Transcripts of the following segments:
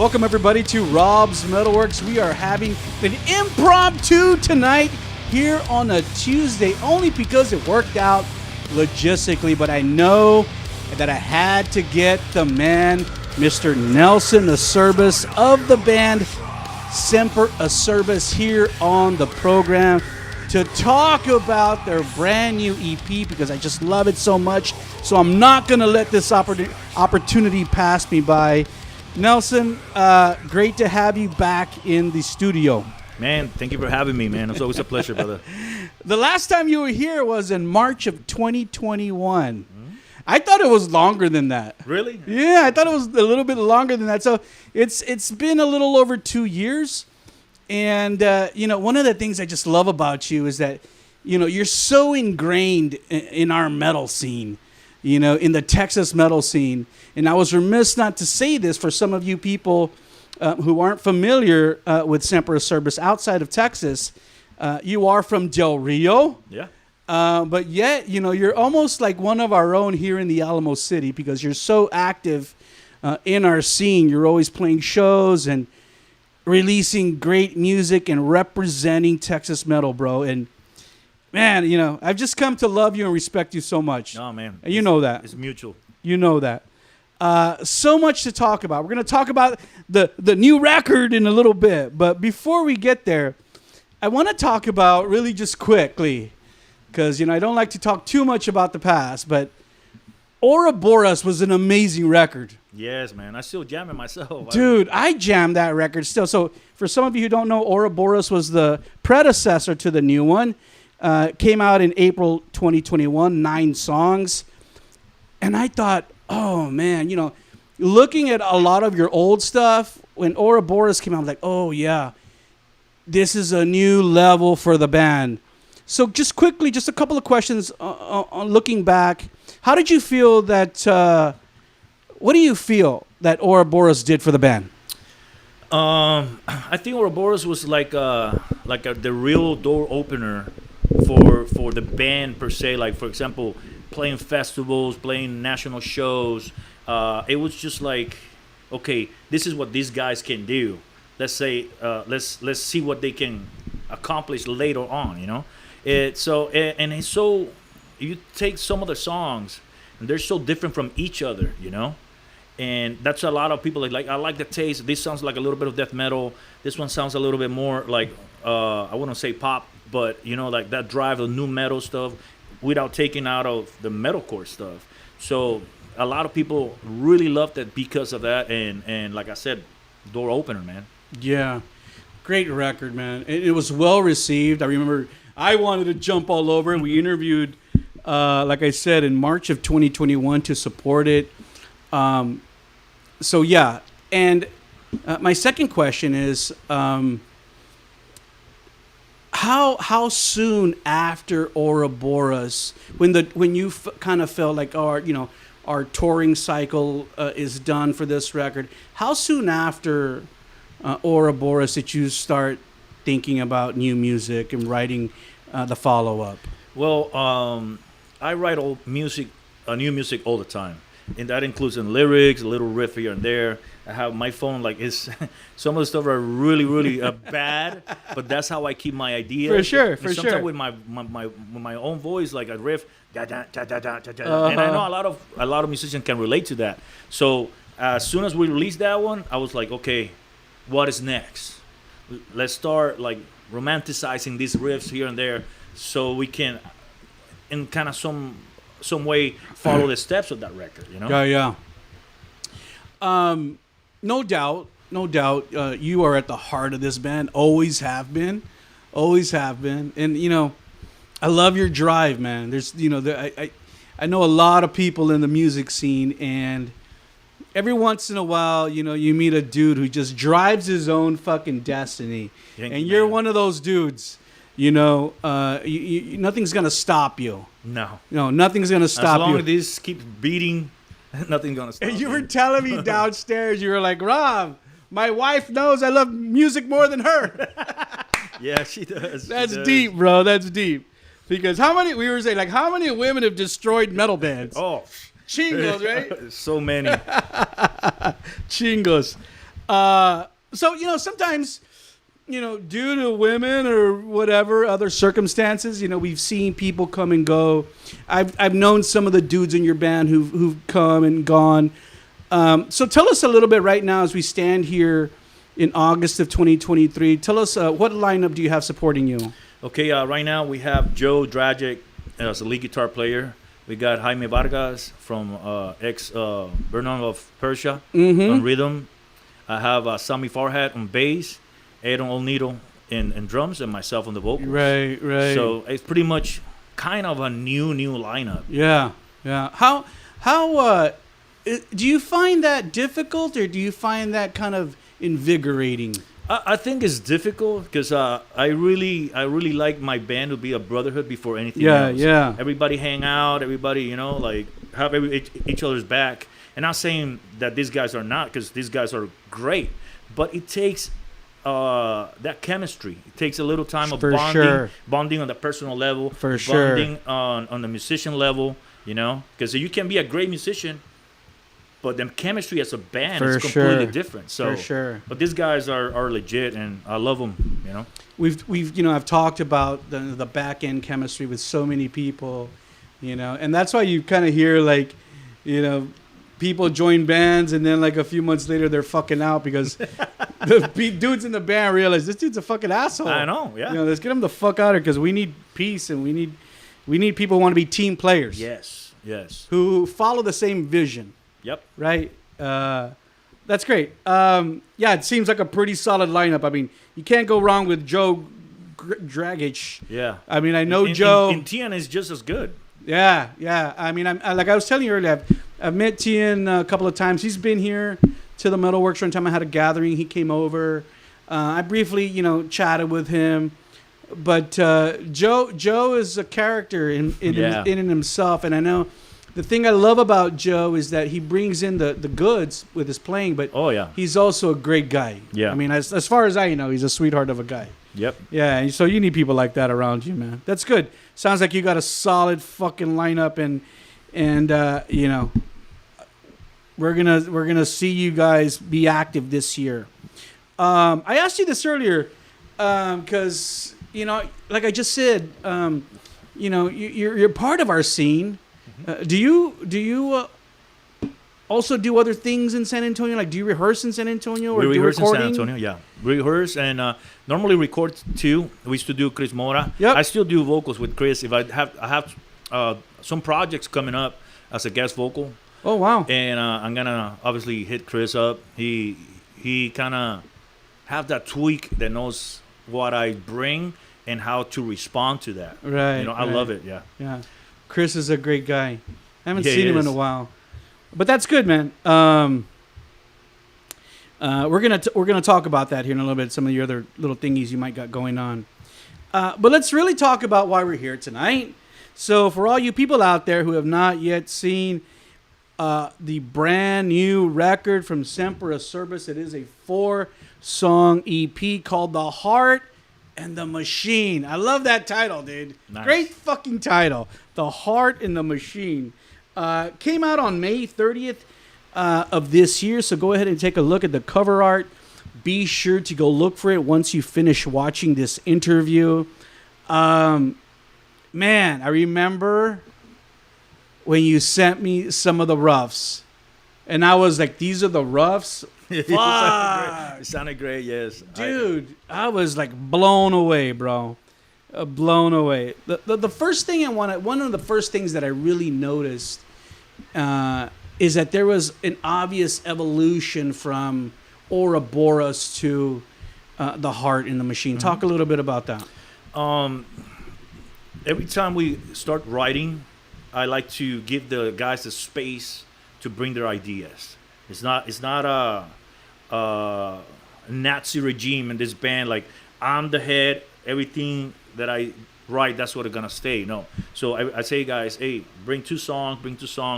Welcome everybody to Rob's MetalWorks. We are having an impromptu tonight here on a Tuesday only because it worked out logistically, but I know that I had to get the man, Mr. Nelson ACERBUS of the band SEMPER ACERBUS here on the program to talk about their brand new EP because I just love it so much. So I'm not going to let this opportunity pass me by. Nelson, great to have you back in the studio. Man, thank you for having me, man. It's always a pleasure, brother. The last time you were here was in March of 2021. Mm-hmm. I thought it was longer than that. Really? Yeah, I thought it was a little bit longer than that. So it's been a little over 2 years. And, one of the things I just love about you is that, you're so ingrained in our metal scene, in the Texas metal scene. And I was remiss not to say this for some of you people who aren't familiar with SEMPER ACERBUS outside of Texas. You are from Del Rio. Yeah. But yet, you're almost like one of our own here in the Alamo City because you're so active in our scene. You're always playing shows and releasing great music and representing Texas metal, bro. And man, I've just come to love you and respect you so much. Oh, man. You know that. It's mutual. You know that. So much to talk about. We're going to talk about the new record in a little bit. But before we get there, I want to talk about really just quickly, because, I don't like to talk too much about the past, but Ouroboros was an amazing record. Yes, man. I still jam it myself. Dude, I jammed that record still. So for some of you who don't know, Ouroboros was the predecessor to the new one. Came out in April 2021, 9 songs. And I thought, oh, man, looking at a lot of your old stuff, when Ouroboros came out, I'm like, oh, yeah, this is a new level for the band. So just quickly, just a couple of questions on looking back. How did you feel that, what do you feel that Ouroboros did for the band? I think Ouroboros was like the real door opener for the band per se. Like, for example, playing festivals, playing national shows. It was just like, okay, this is what these guys can do. Let's say, let's see what they can accomplish later on. It's so you take some of the songs and they're so different from each other. And that's a lot of people like I like the taste. This sounds like a little bit of death metal. This one sounds a little bit more like I wouldn't say pop, but like that drive of new metal stuff without taking out of the metalcore stuff. So a lot of people really loved it because of that. And like I said, door opener, man. Yeah, great record, man. It was well received. I remember I wanted to jump all over it. We interviewed, like I said, in March of 2021 to support it. So yeah, and my second question is, how soon after Ouroboros, when you kind of felt like our touring cycle is done for this record, how soon after Ouroboros did you start thinking about new music and writing the follow-up? Well, I write new music all the time. And that includes in lyrics, a little riff here and there. I have my phone some of the stuff are really, really bad, but that's how I keep my ideas. For sure. Sometimes with my own voice, like a riff, da da da da da da. And I know a lot of musicians can relate to that. So as soon as we released that one, I was like, okay, what is next? Let's start like romanticizing these riffs here and there, so we can, in kind of some way, follow the steps of that record, Yeah. No doubt. You are at the heart of this band. Always have been. And I love your drive, man. There's, I know a lot of people in the music scene, and every once in a while, you meet a dude who just drives his own fucking destiny, and you're one of those dudes. Nothing's gonna stop you. No, nothing's gonna stop you. As long as this keeps beating, nothing's gonna stop. And you were telling me downstairs, you were like, Rob, my wife knows I love music more than her. Yeah, she does. That's deep, bro. That's deep. Because how many women have destroyed metal bands? Oh, chingos, right? So many. Chingos. So sometimes, due to women or whatever other circumstances, we've seen people come and go. I've known some of the dudes in your band who've come and gone. So tell us a little bit right now as we stand here in August of 2023. Tell us what lineup do you have supporting you? Okay, right now we have Joe Dragic as a lead guitar player. We got Jaime Vargas from Burning of Persia on rhythm. I have Sami Farhat on bass, Aaron Olnido in drums, and myself on the vocals. Right. So it's pretty much kind of a new lineup. Yeah. How do you find that difficult, or do you find that kind of invigorating? I think it's difficult because I really like my band to be a brotherhood before anything else. Yeah. Everybody hang out. Everybody, like have each other's back. And not saying that these guys are not, because these guys are great, but it takes that chemistry. It takes a little time of bonding on the personal level, bonding on the musician level. Because you can be a great musician, but the chemistry as a band is completely different. So, but these guys are legit, and I love them. We've I've talked about the back end chemistry with so many people, and that's why you kind of hear people join bands and then like a few months later they're fucking out because the dudes in the band realize this dude's a fucking asshole. I know, yeah. Let's get him the fuck out of here because we need peace and we need people who want to be team players. Yes. Who follow the same vision. Yep. Right. That's great. It seems like a pretty solid lineup. I mean, you can't go wrong with Joe Dragic. Yeah. I mean, I know Joe. And Tian is just as good. Yeah. I mean, like I was telling you earlier, I've met Tian a couple of times. He's been here to the MetalWorks one time. I had a gathering. He came over. I briefly, chatted with him. But Joe is a character in himself, and I know the thing I love about Joe is that he brings in the goods with his playing. But he's also a great guy. Yeah, I mean, as far as I know, he's a sweetheart of a guy. Yep. Yeah, and so you need people like that around you, man. That's good. Sounds like you got a solid fucking lineup, and we're gonna see you guys be active this year. I asked you this earlier because like I just said, you're part of our scene. Do you also do other things in San Antonio? Like, do you rehearse in San Antonio or we do rehearse recording? in San Antonio? Yeah, rehearse and normally record too. We used to do Chris Mora. Yep. I still do vocals with Chris. If I have some projects coming up as a guest vocal. Oh wow! And I'm gonna obviously hit Chris up. He kind of have that tweak that knows what I bring and how to respond to that. Right. I love it. Yeah. Yeah. Chris is a great guy. I haven't Yeah, seen he him in is. a while, but that's good, man. We're gonna talk about that here in a little bit. Some of the other little thingies you might got going on, but let's really talk about why we're here tonight. So, for all you people out there who have not yet seen the brand new record from SEMPER, ACERBUS, it is a 4-song EP called "The Heart and the Machine." I love that title, dude. Nice. Great fucking title. "The Heart and the Machine." Came out on May 30th of this year, so go ahead and take a look at the cover art. Be sure to go look for it once you finish watching this interview. Man, I remember when you sent me some of the roughs, and I was like, these are the roughs? It sounded great, yes. Dude, I was like blown away, bro. Blown away. The first thing one of the first things that I really noticed is that there was an obvious evolution from Ouroboros to The Heart in the Machine. Talk a little bit about that. Every time we start writing, I like to give the guys the space to bring their ideas. It's not a Nazi regime in this band. Like, I'm the head. Everything that I write, that's what it's gonna stay. No. So I say, guys, hey, bring two songs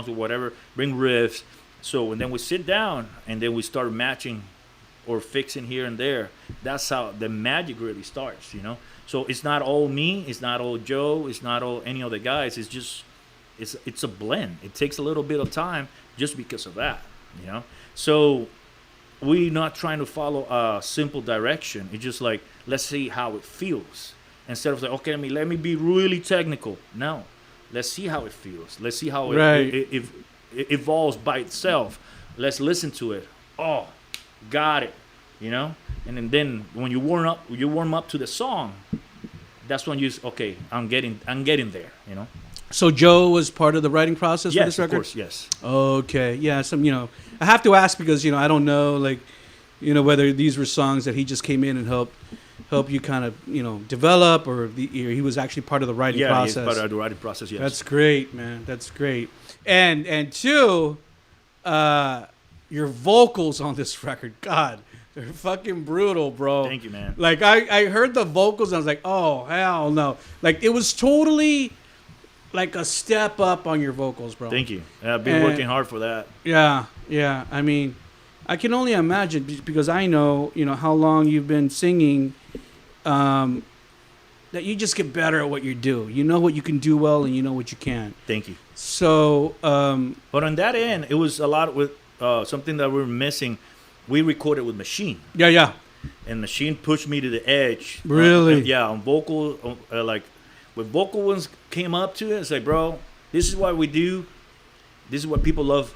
or whatever. Bring riffs. So and then we sit down and then we start matching or fixing here and there. That's how the magic really starts. So it's not all me. It's not all Joe. It's not all any other guys. It's just it's a blend. It takes a little bit of time just because of that. So we're not trying to follow a simple direction. It's just like, let's see how it feels. Instead of like, okay, let me be really technical. No, let's see how it feels. Let's see how Right. it evolves by itself. Let's listen to it. Oh, got it. You know, and then when you warm up to the song. That's when okay, I'm getting there. You know. So Joe was part of the writing process for Yes, this of record? course, yes. Okay. Yeah, I have to ask because, I don't know, like, whether these were songs that he just came in and help you kind of, develop, or he was actually part of the writing process. Yeah, he's part of the writing process, yes. That's great, man. That's great. And two, your vocals on this record, God, they're fucking brutal, bro. Thank you, man. Like, I heard the vocals and I was like, oh, hell no. Like, it was totally like a step up on your vocals, bro. Thank you. I've been working hard for that. Yeah. I mean, I can only imagine because I know, how long you've been singing, that you just get better at what you do. You know what you can do well and you know what you can't. Thank you. So, but on that end, it was a lot with something that we were missing. We recorded with Machine. Yeah. And Machine pushed me to the edge. Really? On vocal, like when vocal ones came up to it, it's like, bro, this is what we do. This is what people love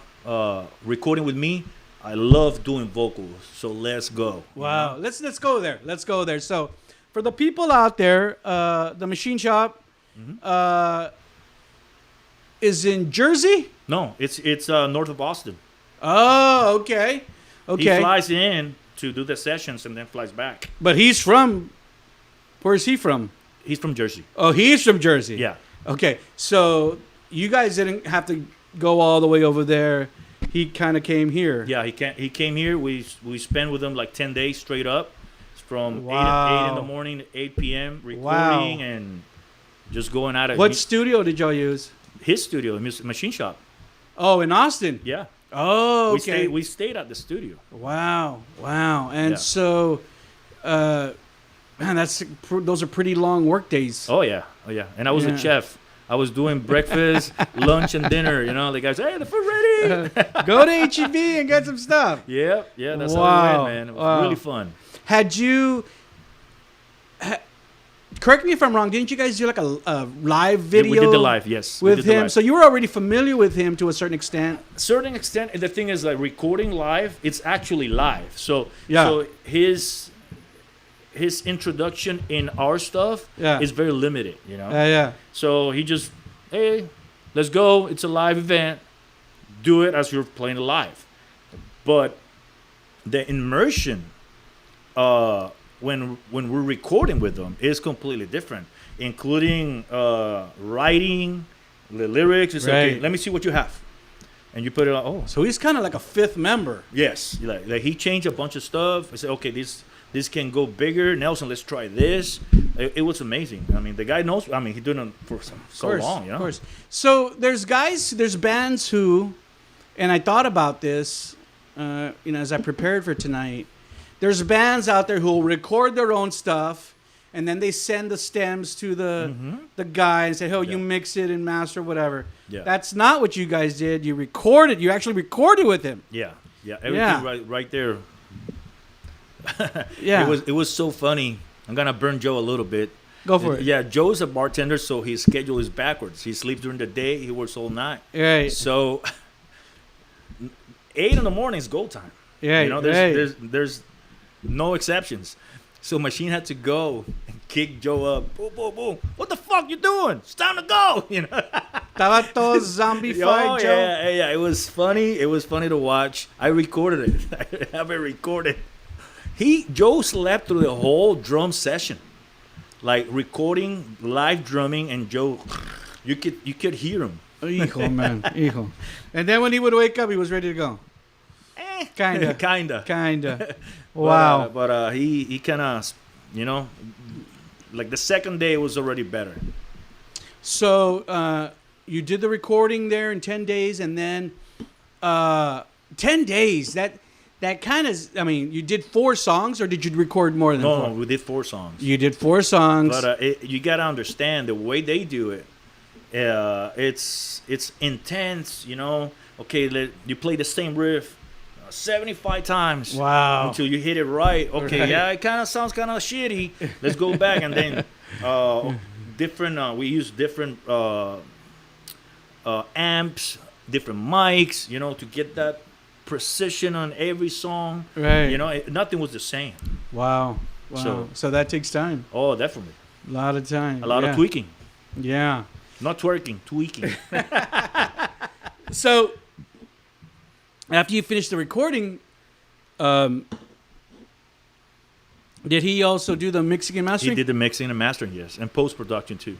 recording with me. I love doing vocals, so let's go. Wow. Let's go there. Let's go there. So, for the people out there, the Machine Shop is in Jersey? No, it's north of Boston. Oh, okay. He flies in to do the sessions and then flies back. But where's he from? He's from Jersey. Oh, he's from Jersey. Yeah. Okay, so you guys didn't have to go all the way over there. He kind of came here. Yeah, he came here. We spent with him like 10 days straight up, from 8 in the morning to 8 p.m. recording and just going at it. What studio did y'all use? His studio, Machine Shop. Oh, in Austin. Yeah. Oh, okay. We stayed at the studio. Wow. And so, man, those are pretty long work days. Oh yeah. And I was a chef. I was doing breakfast, lunch, and dinner. The guys, hey, the food ready. Go to HEB and get some stuff. Yeah. That's how it went, man. It was really fun. Had you? Correct me if I'm wrong. Didn't you guys do like a live video? Yeah, we did the live, yes. With him, so you were already familiar with him to a certain extent. Certain extent, and the thing is, like recording live, it's actually live. So his introduction in our stuff is very limited. Yeah. So he just, hey, let's go. It's a live event. Do it as you're playing it live. But the immersion, when we're recording with them, is completely different, including writing the lyrics. It's okay, let me see what you have, and you put it on. Oh, so he's kind of like a fifth member. Yes, like he changed a bunch of stuff. I said, okay, this can go bigger. Nelson, let's try this. It was amazing. I mean, the guy knows. I mean, he's doing it for so long. Of course. So there's bands who, and I thought about this, as I prepared for tonight. There's bands out there who will record their own stuff, and then they send the stems to the guy and say, "Oh, you mix it and master whatever." Yeah. That's not what you guys did. You recorded. You actually recorded with him. Yeah. Everything right there. Yeah. It was so funny. I'm gonna burn Joe a little bit. Go for it. Yeah, Joe's a bartender, so his schedule is backwards. He sleeps during the day. He works all night. Right. So 8 in the morning is go time. Yeah. There's no exceptions. So Machine had to go and kick Joe up. Boom, boom, boom. What the fuck you doing? It's time to go. Estaba todo zombified, Joe. Yeah. It was funny. It was funny to watch. I recorded it. I have it recorded. Joe slept through the whole drum session, like recording live drumming, and Joe, you could hear him. Hijo, man, hijo. And then when he would wake up, he was ready to go. Kinda. Wow. But he kind of, like the second day it was already better. So you did the recording there in 10 days, and then 10 days. That kind of, I mean, you did 4 songs, or did you record more than 4? No, we did 4 songs. You did 4 songs. But you got to understand the way they do it. It's intense, Okay, you play the same riff 75 times. Wow. Until you hit it right. Okay, Right. yeah, it kind of sounds kind of shitty. Let's go back and then different. We use different amps, different mics, to get that precision on every song. Right. Nothing was the same. Wow. So that takes time. Oh, definitely. A lot of time. A lot of tweaking. Yeah. Not twerking, tweaking. So after you finished the recording, did he also do the mixing and He mastering? did the mixing and mastering, yes, and post-production too.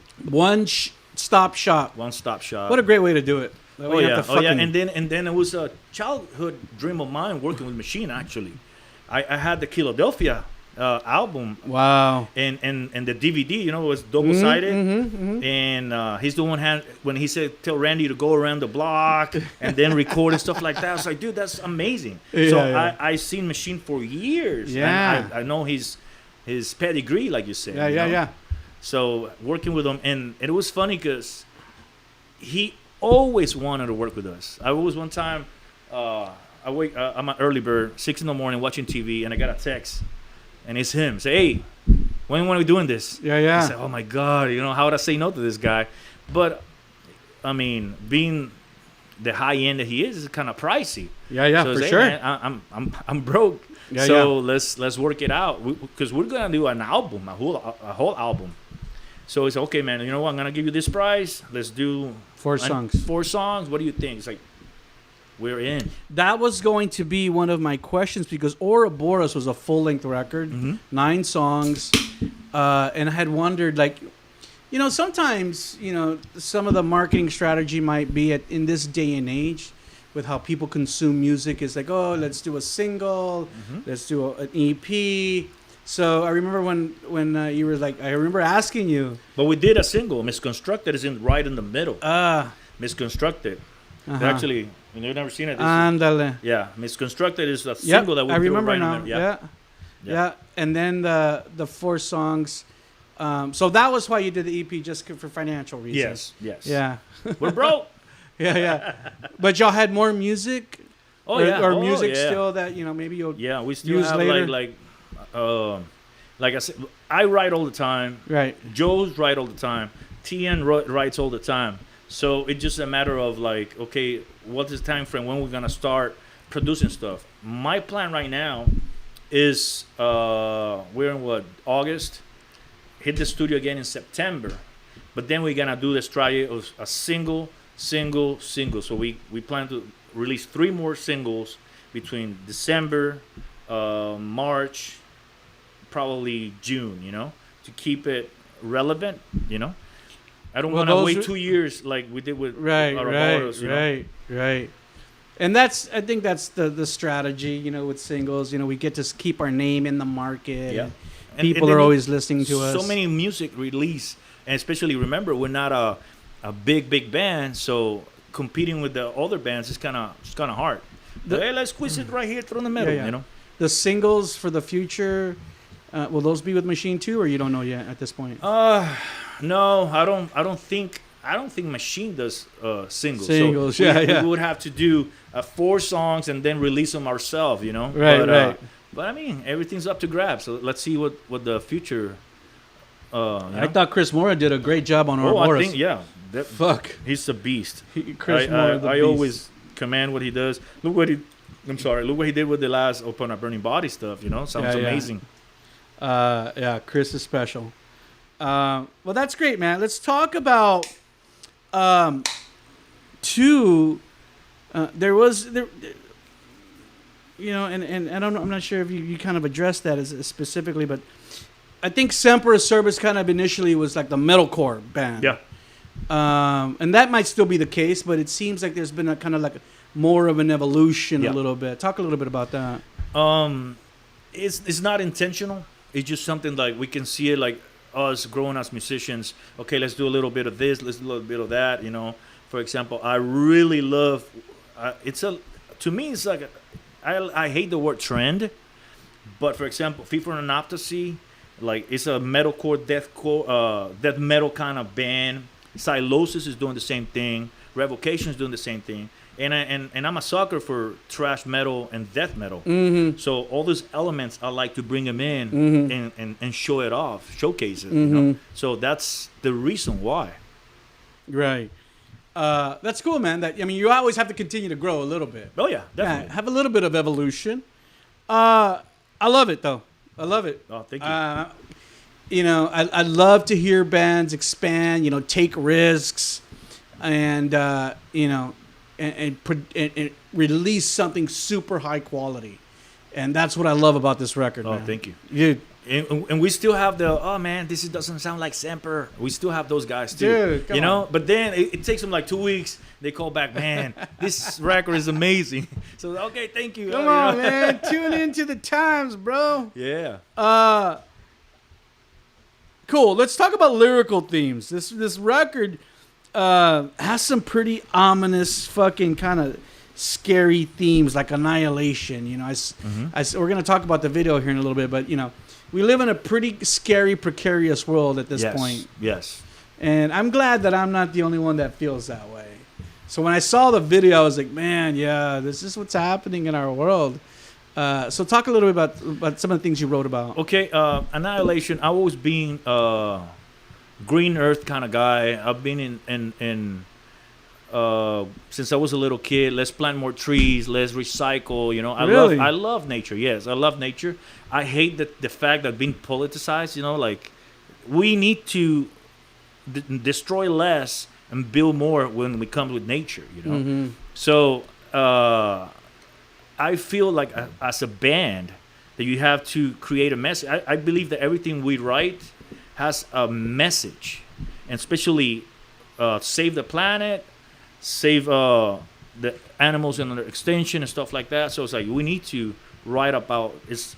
Stop shop. One-stop shop. What a great way to do it. That way Oh you yeah, have to oh yeah, fucking- and then it was a childhood dream of mine working with machine. Actually, I had the Philadelphia album Wow. and the DVD. It was double sided, and he's the one when he said tell Randy to go around the block and then record and stuff like that. I was like, dude, that's amazing. So I seen machine for years. Yeah. and I know his pedigree, like you said. Yeah. So working with him, and it was funny because he always wanted to work with us. I was one time, I'm an early bird, 6 in the morning watching TV, and I got a text, and it's him. Say, hey, when are we doing this? Yeah. I said, oh my God, how would I say no to this guy? But I mean, being the high end that he is kind of pricey. Yeah, So for hey, sure. man, I'm broke. Yeah, So let's work it out because we're gonna do an album, a whole album. So it's okay, man. You know what? I'm gonna give you this price. Let's do 4 songs. 4 songs. What do you think? It's like we're in. That was going to be one of my questions because Ouroboros was a full-length record, 9 songs, and I had wondered, sometimes, some of the marketing strategy might be in this day and age with how people consume music is like, oh, let's do a single, let's do an EP. So I remember when you were like, I remember asking you. But we did a single. Misconstructed is right in the middle. Misconstructed. Actually, you've never seen it. Ándale. Yeah, Misconstructed is a single that we I do remember right now. in the middle. Yeah. And then the 4 songs. So that was why you did the EP, just for financial reasons. Yes. Yeah. We're broke. Yeah. But y'all had more music. Oh or, yeah. Or Oh, music yeah. still that maybe you'll. Yeah, we still use have later. like I said, I write all the time. Right. Joe's write all the time. TN writes all the time. So it's just a matter of like, okay, what's the time frame when we're gonna start producing stuff? My plan right now is we're in August. Hit the studio again in September, but then we're gonna do this try of a single. So we plan to release 3 more singles between December, March, probably June. To keep it relevant. I don't want to wait 2 years like we did with Ouroboros, Right. And I think that's the strategy, with singles. We get to keep our name in the market. Yeah. People are always listening to us. So many music release, and especially remember we're not a big band, so competing with the other bands is kind of hard. Hey, let's squeeze it right here through the middle. Yeah. The singles for the future, will those be with Machine too, or you don't know yet at this point? No, I don't think Machine does singles. Singles, so yeah. We would have to do 4 songs and then release them ourselves. Right. But I mean, everything's up to grab. So let's see what the future. I thought Chris Mora did a great job on Ouroboros. I think Fuck. He's a beast. Chris Mora, the I beast. always command what he does. Look what he did with the last Upon a Burning Body stuff. Sounds amazing. Chris is special. Well, that's great, man. Let's talk about 2. And I don't know, I'm not sure if you kind of addressed that as specifically, but I think SEMPER ACERBUS kind of initially was like the metalcore band. Yeah. And that might still be the case, but it seems like there's been a kind of like more of an evolution a little bit. Talk a little bit about that. It's not intentional. It's just something like we can see it like us growing as musicians. Okay, let's do a little bit of this. Let's do a little bit of that. For example, I really love. To me, it's like I hate the word trend, but for example, Fever and Autopsy, like it's a metalcore, death metal kind of band. Silosis is doing the same thing. Revocation is doing the same thing. and I'm a sucker for thrash metal and death metal. Mm-hmm. So all those elements, I like to bring them in and show it off, showcase it. Mm-hmm. So that's the reason why. Right. That's cool, man. You always have to continue to grow a little bit. Oh yeah, definitely. Yeah, have a little bit of evolution. I love it though. I love it. Oh, thank you. I love to hear bands expand. Take risks, and and release something super high quality, and that's what I love about this record. Oh, man. thank you. Dude. And we still have this doesn't sound like SEMPER. We still have those guys too. Dude, come on. But then it takes them like 2 weeks. They call back, man, this record is amazing. So okay, thank you. Come on, man, tune into the times, bro. Yeah. Cool. Let's talk about lyrical themes. This record has some pretty ominous, fucking kind of scary themes like annihilation. We're gonna talk about the video here in a little bit, but we live in a pretty scary, precarious world at this point. Yes. And I'm glad that I'm not the only one that feels that way. So when I saw the video, I was like, man, yeah, this is what's happening in our world. So talk a little bit about some of the things you wrote about. Okay, Annihilation. I've always been green earth kind of guy. I've been in since I was a little kid. Let's plant more trees. Let's recycle. Really? I love nature. Yes, I love nature. I hate the fact that being politicized. Like we need to destroy less and build more when we come with nature. Mm-hmm. So I feel like as a band that you have to create a message. I believe that everything we write has a message, and especially save the planet, save the animals and their extinction and stuff like that. So it's like we need to write about it's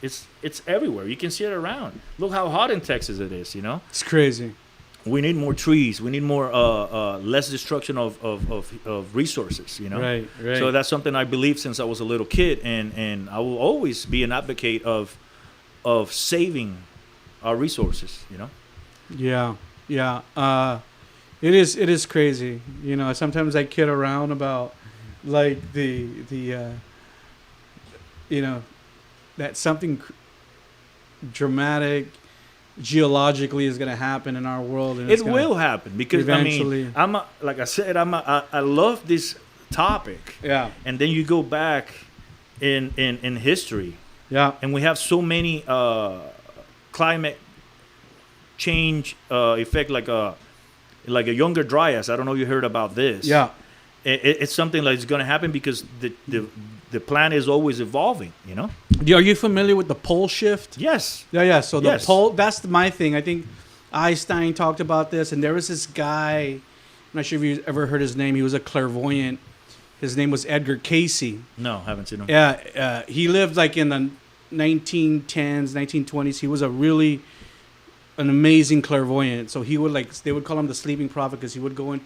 everywhere. You can see it around. Look how hot in Texas it is. It's crazy. We need more trees. We need more less destruction of resources. Right. So that's something I believe since I was a little kid, and I will always be an advocate of saving our resources. Yeah. It is crazy. Sometimes I kid around about like the that something dramatic geologically is going to happen in our world, and it will happen because eventually. I love this topic. Yeah. And then you go back in history. Yeah. And we have so many climate change effect, like a younger dryas. I don't know if you heard about this. Yeah. It's something that's going to happen because the planet is always evolving. Are you familiar with the pole shift? Yes. Yeah. So the Yes. pole, that's my thing. I think Einstein talked about this, and there was this guy, I'm not sure if you ever heard his name. He was a clairvoyant. His name was Edgar Cayce. No, haven't seen him. Yeah. He lived like in the 1910s, 1920s. He was an amazing clairvoyant. So he would they would call him the sleeping prophet because he would go and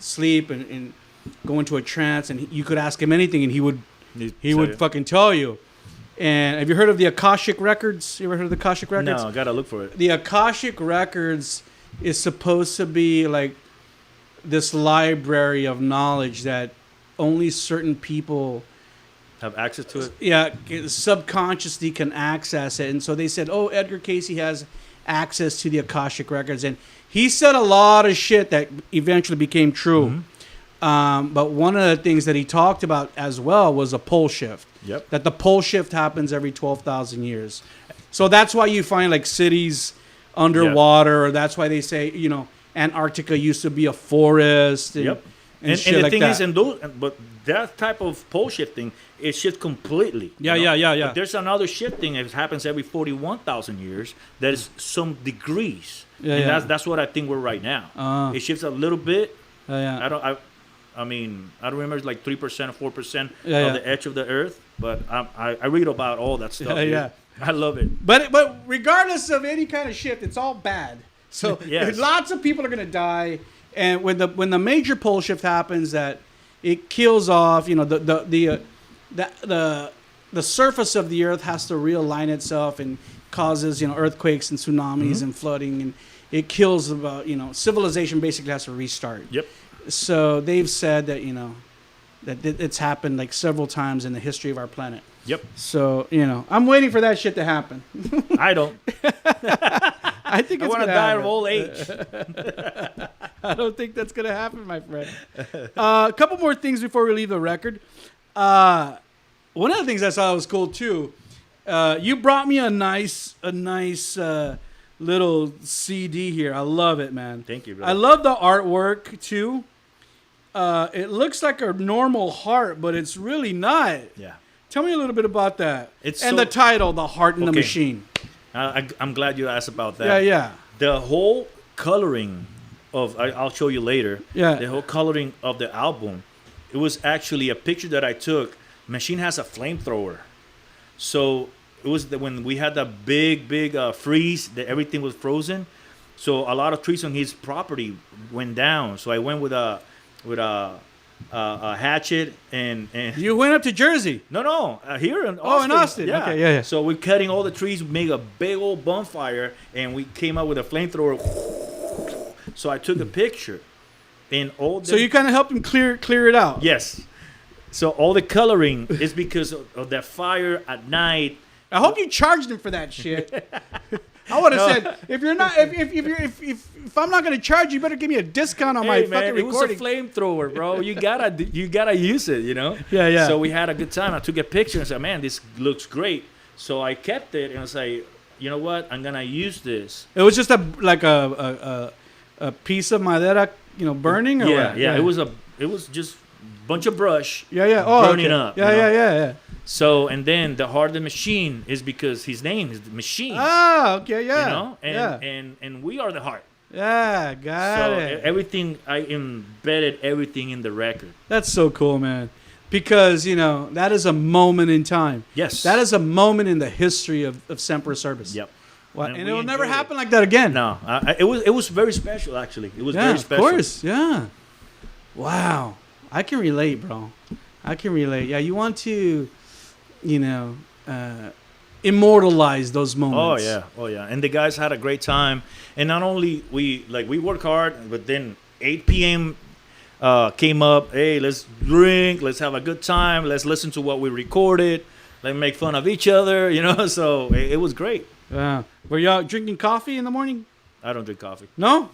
sleep and go into a trance, and you could ask him anything, and he would fucking tell you. And have you heard of the Akashic Records? You ever heard of the Akashic Records? No, I gotta look for it. The Akashic Records is supposed to be like this library of knowledge that only certain people have access to it. Yeah, subconsciously can access it. And so they said, "Oh, Edgar Cayce has access to the Akashic Records," and he said a lot of shit that eventually became true. Mm-hmm. But one of the things that he talked about as well was a pole shift. Yep. That the pole shift happens every 12,000 years. So that's why you find like cities underwater, or that's why they say, Antarctica used to be a forest. And, yep. And the shit like thing that. is, but that type of pole shifting is shifts completely. Yeah. But there's another shifting that happens every 41,000 years. That is some degrees. That's what I think we're right now. It shifts a little bit. I don't remember, it's like 3% or 4% of the edge of the earth, but I read about all that stuff. Yeah. I love it. But regardless of any kind of shift, it's all bad. So Yes. lots of people are going to die, and when the major pole shift happens, that it kills off. The surface of the earth has to realign itself and causes earthquakes and tsunamis and flooding, and it kills about civilization basically has to restart. Yep. So they've said that it's happened like several times in the history of our planet. Yep. So, I'm waiting for that shit to happen. I don't. I think I it's want to gonna die happen. of old age. I don't think that's going to happen, my friend. A couple more things before we leave the record. One of the things I saw was cool, too. You brought me a nice little CD here. I love it, man. Thank you, bro. I love the artwork, too. It looks like a normal heart, but it's really not. Yeah. Tell me a little bit about that. It's and so- the title, The Heart in the Okay. Machine. I'm glad you asked about that. Yeah. The whole coloring I'll show you later. Yeah. The whole coloring of the album, it was actually a picture that I took. Machine has a flamethrower. So it was when we had that big freeze, that everything was frozen. So a lot of trees on his property went down. So I went with a hatchet and You went up to Jersey. no here in Austin. Oh, in Austin. Yeah. Okay, yeah. So we're cutting all the trees, make a big old bonfire, and we came out with a flamethrower. So I took a picture, and all. So you kind of helped him clear it out. Yes. So all the coloring is because of that fire at night. I hope you charged him for that shit. I would have said, if you're not, if I'm not gonna charge you, better give me a discount on my Hey, man, fucking it was a recording. flamethrower, bro. You gotta use it, Yeah. So we had a good time. I took a picture and said, "Man, this looks great." So I kept it and I was like, "You know what? I'm gonna use this." It was just a piece of madera, burning. Or Yeah, what? yeah. It was just a bunch of brush. Yeah. Oh, burning okay. up, Yeah. So and then the Heart of the Machine is because his name is the Machine. Ah, okay, yeah. And we are the heart. Yeah, got So it. everything, I embedded everything in the record. That's so cool, man. Because, that is a moment in time. Yes. That is a moment in the history of SEMPER ACERBUS. Yep. And we it will never enjoyed happen like that again. No, it was very special, actually. It was Yeah, very special. of course. Yeah. Wow. I can relate, bro. I can relate. Yeah, you want to, immortalize those moments. Oh yeah. And the guys had a great time. And not only we work hard, but then 8 p.m. Came up. Hey, let's drink. Let's have a good time. Let's listen to what we recorded. Let's make fun of each other. So it was great. Yeah. Were y'all drinking coffee in the morning? I don't drink coffee. No?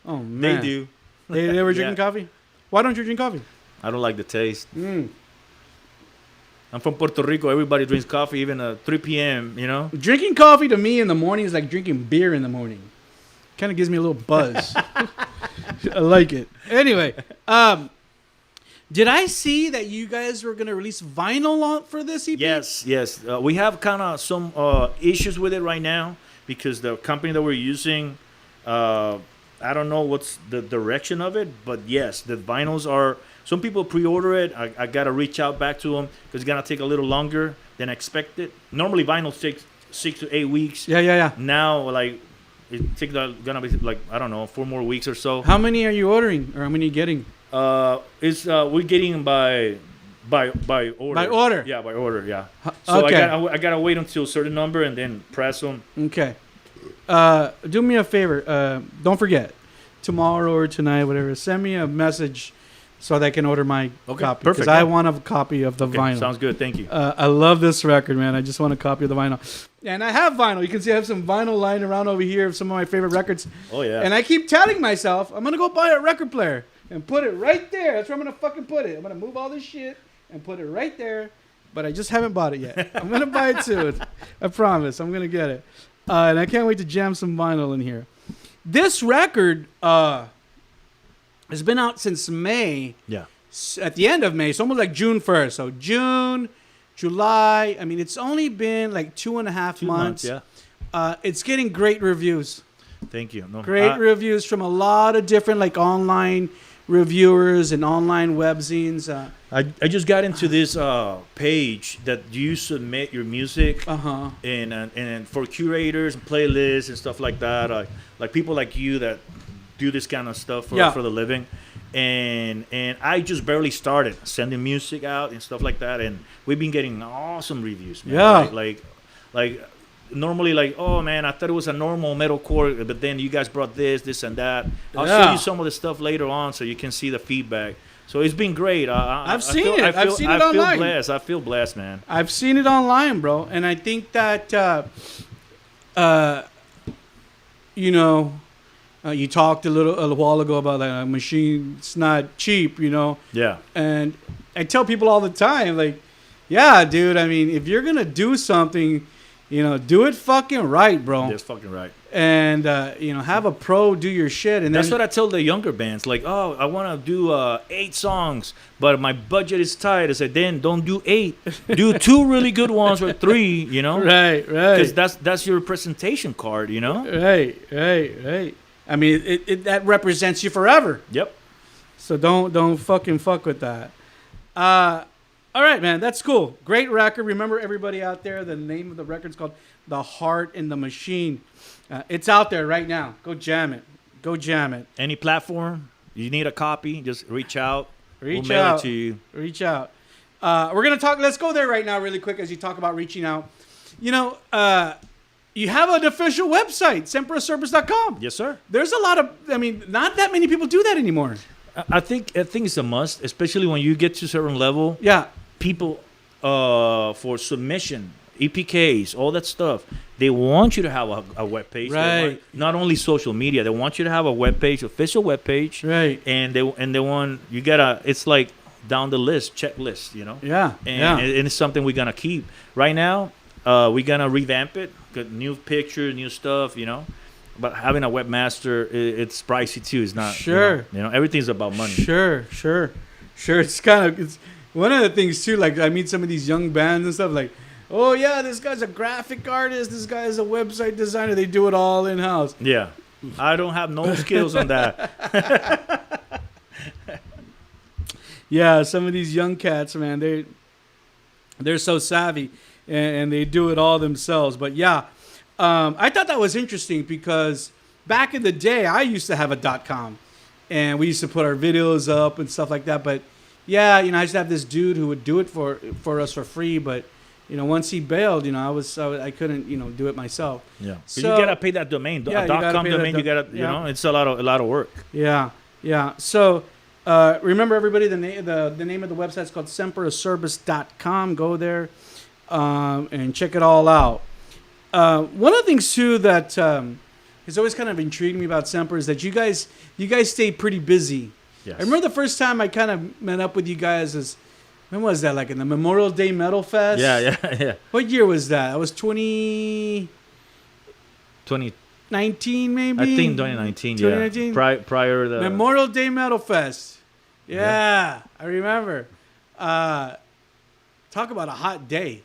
Oh, man. They do. They were drinking Yeah. coffee? Why don't you drink coffee? I don't like the taste. Mm. I'm from Puerto Rico. Everybody drinks coffee even at 3 p.m., Drinking coffee to me in the morning is like drinking beer in the morning. Kind of gives me a little buzz. I like it. Anyway, did I see that you guys were going to release vinyl for this EP? Yes. We have kind of some issues with it right now because the company that we're using, I don't know what's the direction of it, but yes, the vinyls are. Some people pre-order it. I got to reach out back to them because it's going to take a little longer than expected. Normally, vinyls take 6 to 8 weeks. Yeah. Now, it takes going to be 4 more weeks or so. How many are you ordering, or how many are you getting? We're getting by order. By order? Yeah, by order, yeah. So okay. I gotta wait until a certain number and then press them. Okay. Do me a favor. Don't forget, tomorrow or tonight, whatever, send me a message so that I can order my copy. Perfect. Because I want a copy of the vinyl. Sounds good. Thank you. I love this record, man. I just want a copy of the vinyl. And I have vinyl. You can see I have some vinyl lying around over here of some of my favorite records. Oh, yeah. And I keep telling myself, I'm going to go buy a record player and put it right there. That's where I'm going to fucking put it. I'm going to move all this shit and put it right there. But I just haven't bought it yet. I'm going to buy it soon. I promise. I'm going to get it. And I can't wait to jam some vinyl in here. This record has been out since May. Yeah. At the end of May. It's almost like June 1st. So June, July. I mean, it's only been like 2.5 months. Yeah. It's getting great reviews. Thank you. No, Great reviews from a lot of different online reviewers and online webzines. I just got into this page that you submit your music and for curators and playlists and stuff like that. Like people like you that do this kind of stuff for the living. And I just barely started sending music out and stuff like that. And we've been getting awesome reviews, man. Yeah. Like normally, oh man, I thought it was a normal metalcore, but then you guys brought this and that. I'll show you some of the stuff later on so you can see the feedback. So it's been great. I've seen it. I've seen it online. I feel blessed, man. I've seen it online, bro. And I think that, you talked a while ago about that a machine. It's not cheap, Yeah. And I tell people all the time, like, yeah, dude. I mean, if you're gonna do something, do it fucking right, bro. That's fucking right. And have a pro do your shit. And that's what I tell the younger bands. Like, oh, I want to do 8 songs, but my budget is tight. I said, then don't do 8. Do 2 really good ones or 3. Right. Because that's your presentation card. Right. I mean, it that represents you forever. Yep. So don't fucking fuck with that. All right, man. That's cool. Great record. Remember, everybody out there, the name of the record's called The Heart in the Machine. It's out there right now. Go jam it. Any platform, you need a copy, just reach out. We'll Reach mail out. it to you. Reach out. We're going to talk. Let's go there right now really quick as you talk about reaching out. You have an official website, SEMPERACERBUS.com. Yes, sir. There's a lot of, not that many people do that anymore. I think it's a must, especially when you get to a certain level. Yeah. People, for submission, EPKs, all that stuff, they want you to have a web page. Right. Not only social media, they want you to have a web page, official web page. Right. And they want you gotta. It's like down the list, checklist. Yeah. And it's something we're gonna keep. Right now, we're gonna revamp it. Got new pictures, new stuff. But having a webmaster, it's pricey too. It's not. Sure. Everything's about money. Sure. It's it's one of the things too. Like I meet some of these young bands and stuff. Like, oh yeah, this guy's a graphic artist. This guy's a website designer. They do it all in house. Yeah, I don't have no skills on that. Yeah, some of these young cats, man, they're so savvy and they do it all themselves. But yeah, I thought that was interesting because back in the day, I used to have a .com, and we used to put our videos up and stuff like that. But yeah, I used to have this dude who would do it for us for free. But once he bailed, I couldn't do it myself. Yeah, so you gotta pay that domain. Yeah, .com domain, you gotta. It's a lot of work. Yeah. So remember, everybody, the name of the website is called SEMPERACERBUS.com. Go there and check it all out. One of the things too that has always kind of intrigued me about Semper is that you guys stay pretty busy. Yes. I remember the first time I kind of met up with you guys when was that? Like in the Memorial Day Metal Fest? Yeah. What year was that? That was 2019 maybe? I think 2019, 2019? Yeah. Prior to the... Memorial Day Metal Fest. Yeah. I remember. Talk about a hot day.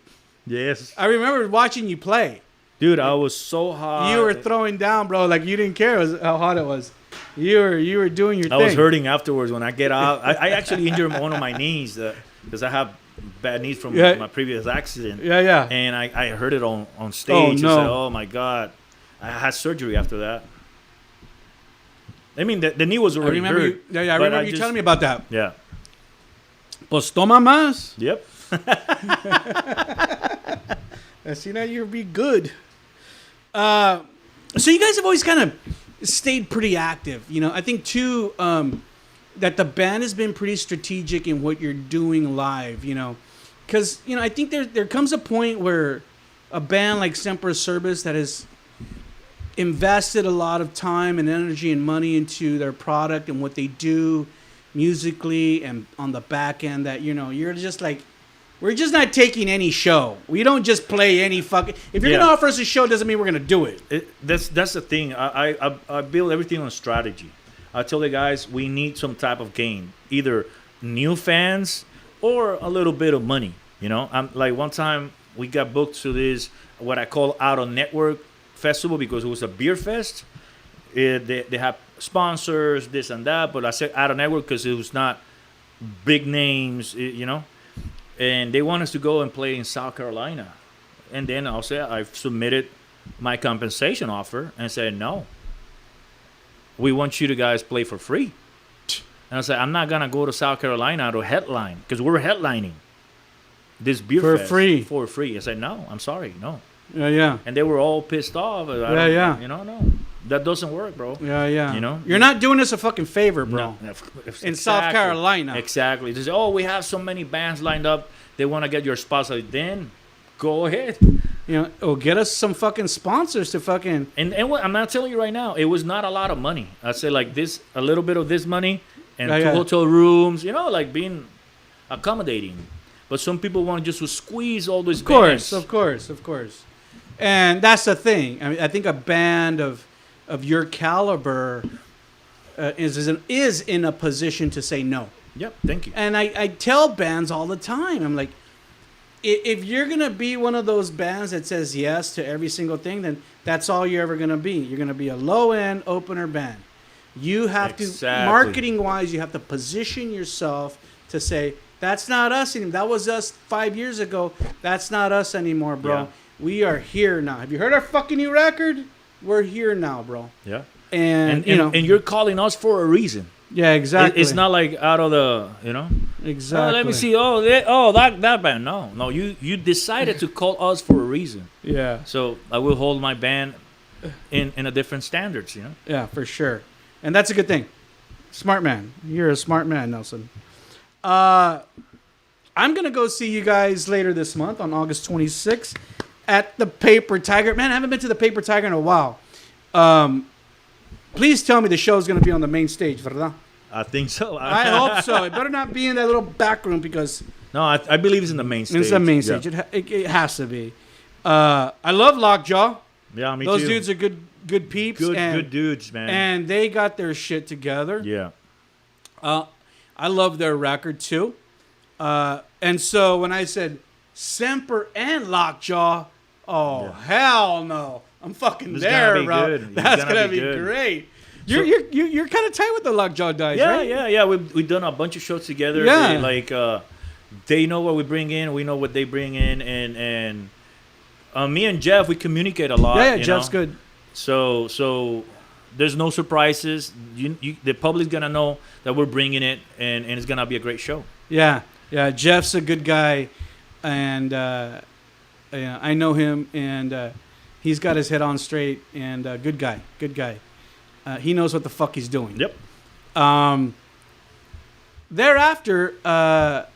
Yes. I remember watching you play. Dude, I was so hot. You were throwing down, bro. Like you didn't care how hot it was. You were doing your thing. I was hurting afterwards when I get out. I actually injured one of my knees because I have bad knees from my previous accident. Yeah. And I heard it on stage. Oh, no. I said, oh, my God. I had surgery after that. I mean, the knee was already hurt. I remember you telling me about that. Yeah. Pues toma más. Yep. I see now you'll be good. So you guys have always kind of stayed pretty active. I think too that the band has been pretty strategic in what you're doing live. Because I think there comes a point where a band like Semper Cerbus that has invested a lot of time and energy and money into their product and what they do musically and on the back end, that you're just like, we're just not taking any show. We don't just play any fucking... If you're going to offer us a show, doesn't mean we're going to do it. That's the thing. I build everything on strategy. I tell the guys we need some type of gain. Either new fans or a little bit of money. I'm like, one time we got booked to this, what I call out-of-network festival, because it was a beer fest. They have sponsors, this and that. But I said out-of-network because it was not big names, And they want us to go and play in South Carolina. And then I'll say I've submitted my compensation offer and said, no. We want you to guys play for free. And I said, I'm not going to go to South Carolina to headline, because we're headlining this beer for fest free. For free. I said, no, I'm sorry, no. Yeah. And they were all pissed off. Yeah. No. that doesn't work, bro. Yeah. You know, you're not doing us a fucking favor, bro. No, in South Carolina. Exactly. They say, oh, we have so many bands lined up. They want to get your spots. Like, then go ahead. You know, or get us some fucking sponsors to fucking. And what, I'm not telling you right now, it was not a lot of money. I say like this, a little bit of this money, and two hotel rooms. You know, like being accommodating. But some people want to just squeeze all these bands. Of course. And that's the thing. I mean, I think a band of your caliber is in a position to say no. Yep, thank you. And I tell bands all the time, I'm like, if you're going to be one of those bands that says yes to every single thing, then that's all you're ever going to be. You're going to be a low-end opener band. You have to, marketing-wise, you have to position yourself to say, that's not us anymore. That was us 5 years ago. That's not us anymore, bro. Yeah. We are here now. Have you heard our fucking new record? We're here now, bro. Yeah. And you're calling us for a reason. Yeah, exactly. It's not like out of the, you know. Exactly. Oh, let me see. That band. No. You decided to call us for a reason. Yeah. So I will hold my band in a different standards, you know. Yeah, for sure. And that's a good thing. Smart man. You're a smart man, Nelson. I'm gonna go see you guys later this month on August 26th at the Paper Tiger. Man, I haven't been to the Paper Tiger in a while. Please tell me the show's going to be on the main stage, ¿verdad? I think so. I hope so. It better not be in that little back room because... No, I believe it's in the main stage. It's the main stage. Yeah. It has to be. I love Lockjaw. Yeah, me Those too. dudes are good peeps. Good dudes, man. And they got their shit together. Yeah. I love their record, too. And so when I said Semper and Lockjaw, hell no. I'm fucking It's there, gonna be bro. good. That's gonna be good. great. You're kind of tight with the Lockjaw guys, right? Yeah. We've done a bunch of shows together. Yeah. They know what we bring in, we know what they bring in, and me and Jeff, we communicate a lot. Yeah, Jeff's good. So there's no surprises. The public's gonna know that we're bringing it, and it's gonna be a great show. Yeah. Jeff's a good guy, and I know him, and he's got his head on straight, and good guy. He knows what the fuck he's doing. Yep. Thereafter,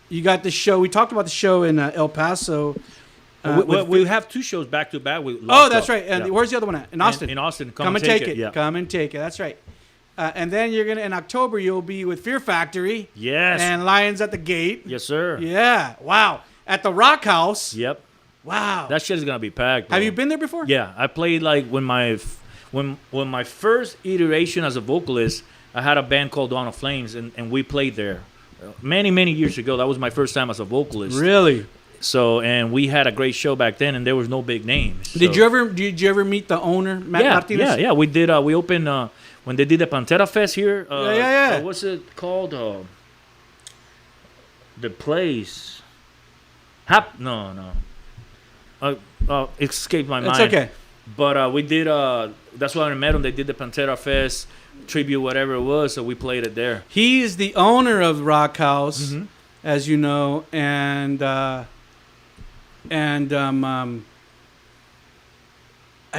you got the show. We talked about the show in El Paso. We have two shows back to back. That's right. And where's the other one at? In Austin. In Austin. Come and take it. Yeah. Come and take it. That's right. And then you're in October, you'll be with Fear Factory. Yes. And Lions at the Gate. Yes, sir. Yeah. Wow. At the Rock House. Yep. Wow. That shit is gonna be packed, bro. Have you been there before? Yeah, I played like when my first iteration as a vocalist, I had a band called Dawn of Flames, and we played there many years ago. That was my first time as a vocalist. Really? So, and we had a great show back then, and there was no big names. So. Did you ever meet the owner, Matt Martinez? Yeah. We did. We opened when they did the Pantera Fest here. Yeah. What's it called? The place. No. Escaped my mind. It's okay. But we did. That's why I met him. They did the Pantera Fest tribute, whatever it was. So we played it there. He is the owner of Rock House, as you know, and I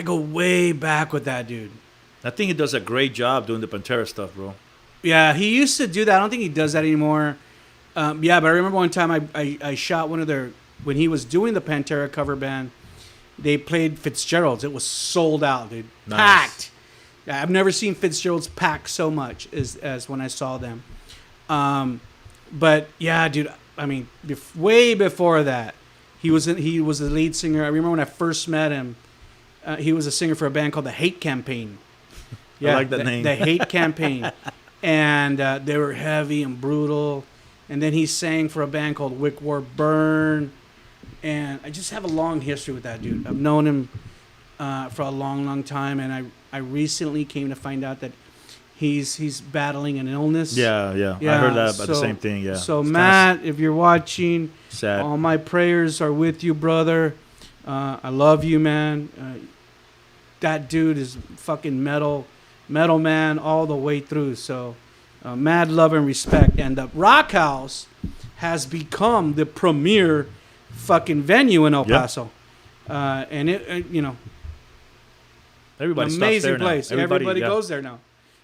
go way back with that dude. I think he does a great job doing the Pantera stuff, bro. Yeah, he used to do that. I don't think he does that anymore. But I remember one time I shot one of their. When he was doing the Pantera cover band, they played Fitzgerald's. It was sold out, dude. Nice. Packed. Yeah, I've never seen Fitzgerald's packed so much as when I saw them. But yeah, dude. I mean, way before that, he was the lead singer. I remember when I first met him. He was a singer for a band called the Hate Campaign. Yeah, I like that name. The Hate Campaign, and they were heavy and brutal. And then he sang for a band called Wick War Burn. And I just have a long history with that dude. I've known him for a long time, and I recently came to find out that he's battling an illness. Yeah. I heard that about the same thing. Yeah. So Matt, if you're watching, sad. All my prayers are with you, brother. I love you, man. That dude is fucking metal man all the way through. So mad love and respect. And the Rock House has become the premier fucking venue in El Paso. And it Everybody An stops amazing there now. place. Everybody yeah. goes there now.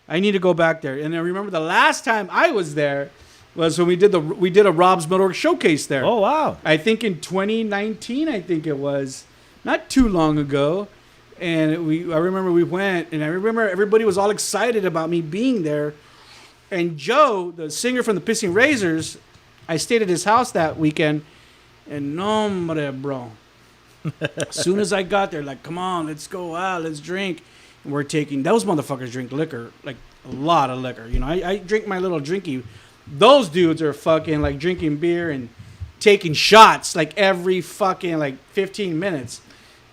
I need to go back there. And I remember the last time I was there was when we did a Rob's Metalworks showcase there. Oh wow! I think in 2019, I think it was, not too long ago. And I remember we went, and I remember everybody was all excited about me being there. And Joe, the singer from the Pissing Razors, I stayed at his house that weekend, and nombre, bro. As soon as I got there, like, come on, let's go out, let's drink. And we're taking, those motherfuckers drink liquor, like a lot of liquor. You know, I drink my little drinky. Those dudes are fucking like drinking beer and taking shots like every fucking like 15 minutes.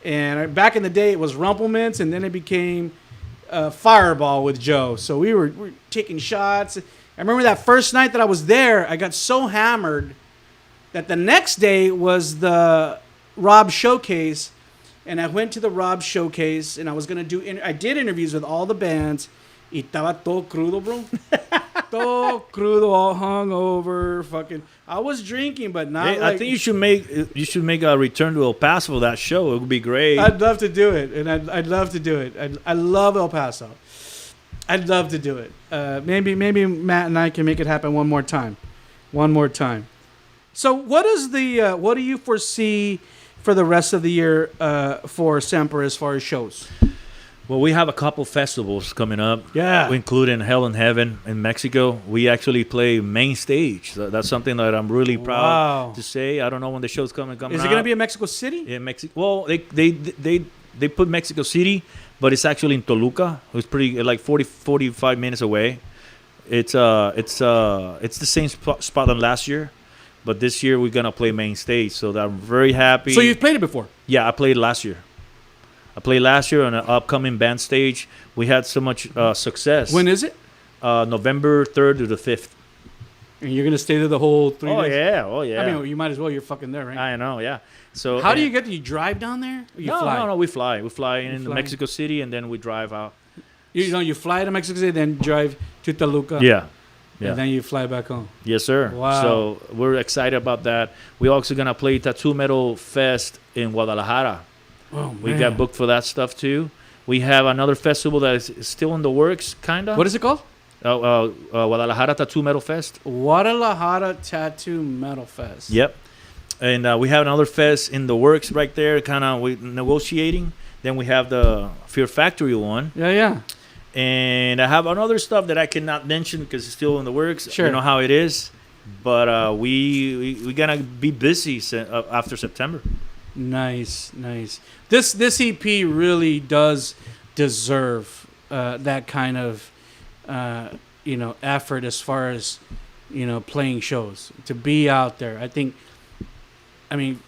And back in the day, it was Rumplements, and then it became Fireball with Joe. So we were taking shots. I remember that first night that I was there, I got so hammered that the next day was the Rob Showcase, and I went to the Rob Showcase, and I was gonna I did interviews with all the bands. Y estaba todo crudo, bro. Todo crudo, all hungover, fucking. I was drinking, but not. Hey, like, I think you should make a return to El Paso for that show. It would be great. I'd love to do it, and I'd love to do it. I love El Paso. I'd love to do it. Maybe Matt and I can make it happen one more time. So what do you foresee for the rest of the year for SEMPER as far as shows? Well, we have a couple festivals coming up. Yeah. Including Hell in Heaven in Mexico. We actually play main stage. That's something that I'm really proud to say. I don't know when the show's coming Is it going to be in Mexico City? In Mexico. Well, they put Mexico City, but it's actually in Toluca. It's pretty like 45 minutes away. It's the same spot than last year, but this year we're gonna play main stage. So that I'm very happy. So you've played it before? Yeah, I played last year. On an upcoming band stage. We had so much success. When is it? November 3rd to the 5th. And you're gonna stay there the whole 3 days? Oh yeah. I mean, you might as well. You're fucking there, right? I know, yeah. So how do you get there? You drive down there? Or you fly? No, we fly. We fly into Mexico City, and then we drive out. You fly to Mexico City, then drive to Toluca. Yeah. And then you fly back home. Yes, sir. Wow. So we're excited about that. We're also gonna play Tattoo Metal Fest in Guadalajara. Oh, man. We got booked for that stuff too. We have another festival that is still in the works, kind of. What is it called? Guadalajara Tattoo Metal Fest. Guadalajara Tattoo Metal Fest. Yep. And we have another fest in the works right there, kind of negotiating. Then we have the Fear Factory one. Yeah. And I have another stuff that I cannot mention because it's still in the works. Sure. You know how it is. But we gonna be busy after September. Nice. This EP really does deserve that kind of effort as far as playing shows, to be out there. I mean,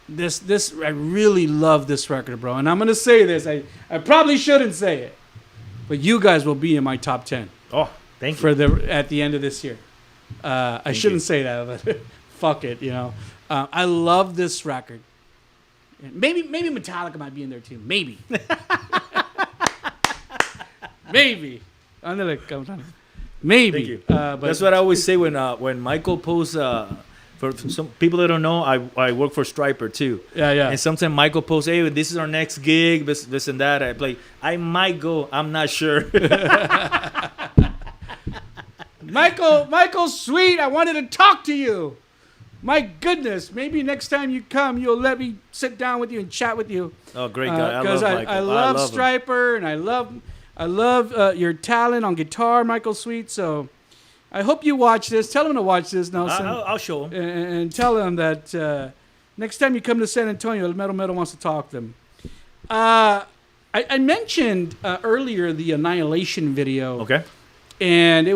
this I really love this record, bro. And I'm gonna say this. I probably shouldn't say it, but you guys will be in my top 10. Oh, thank you. At the end of this year. I shouldn't say that, but fuck it. I love this record. Maybe Metallica might be in there too. Maybe. Maybe. Maybe. Thank you. But that's what I always say when Michael posts. For some people that don't know, I work for Striper too. Yeah. And sometimes Michael posts, "Hey, this is our next gig. This and that." I play. I might go. I'm not sure. Michael, sweet. I wanted to talk to you. My goodness, maybe next time you come, you'll let me sit down with you and chat with you. Oh, great guy! Because I love Striper, and I love your talent on guitar, Michael Sweet. So I hope you watch this. Tell him to watch this, Nelson. I'll show him. And tell him that next time you come to San Antonio, Metal wants to talk to them. I mentioned earlier the Annihilation video. Okay. And it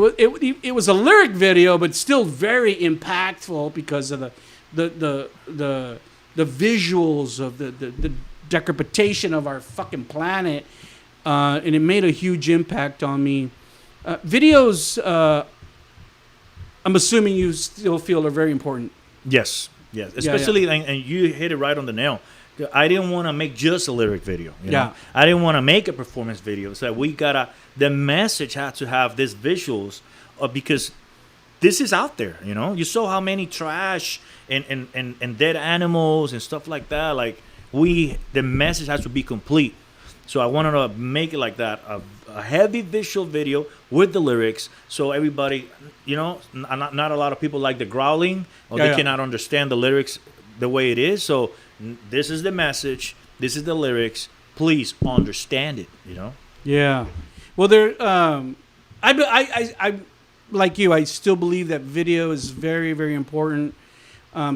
was a lyric video, but still very impactful because of the visuals of the decapitation of our fucking planet, and it made a huge impact on me. Videos, I'm assuming you still feel are very important. Yes. Especially, and you hit it right on the nail. I didn't want to make just a lyric video. You know? I didn't want to make a performance video. So the message had to have these visuals because this is out there. You saw how many trash and dead animals and stuff like that. Like the message has to be complete. So I wanted to make it like that, a heavy visual video with the lyrics, so everybody, not a lot of people like the growling, or they cannot understand the lyrics the way it is. So this is the message, this is the lyrics. Please understand it. Yeah. Well, I like you. I still believe that video is very, very important.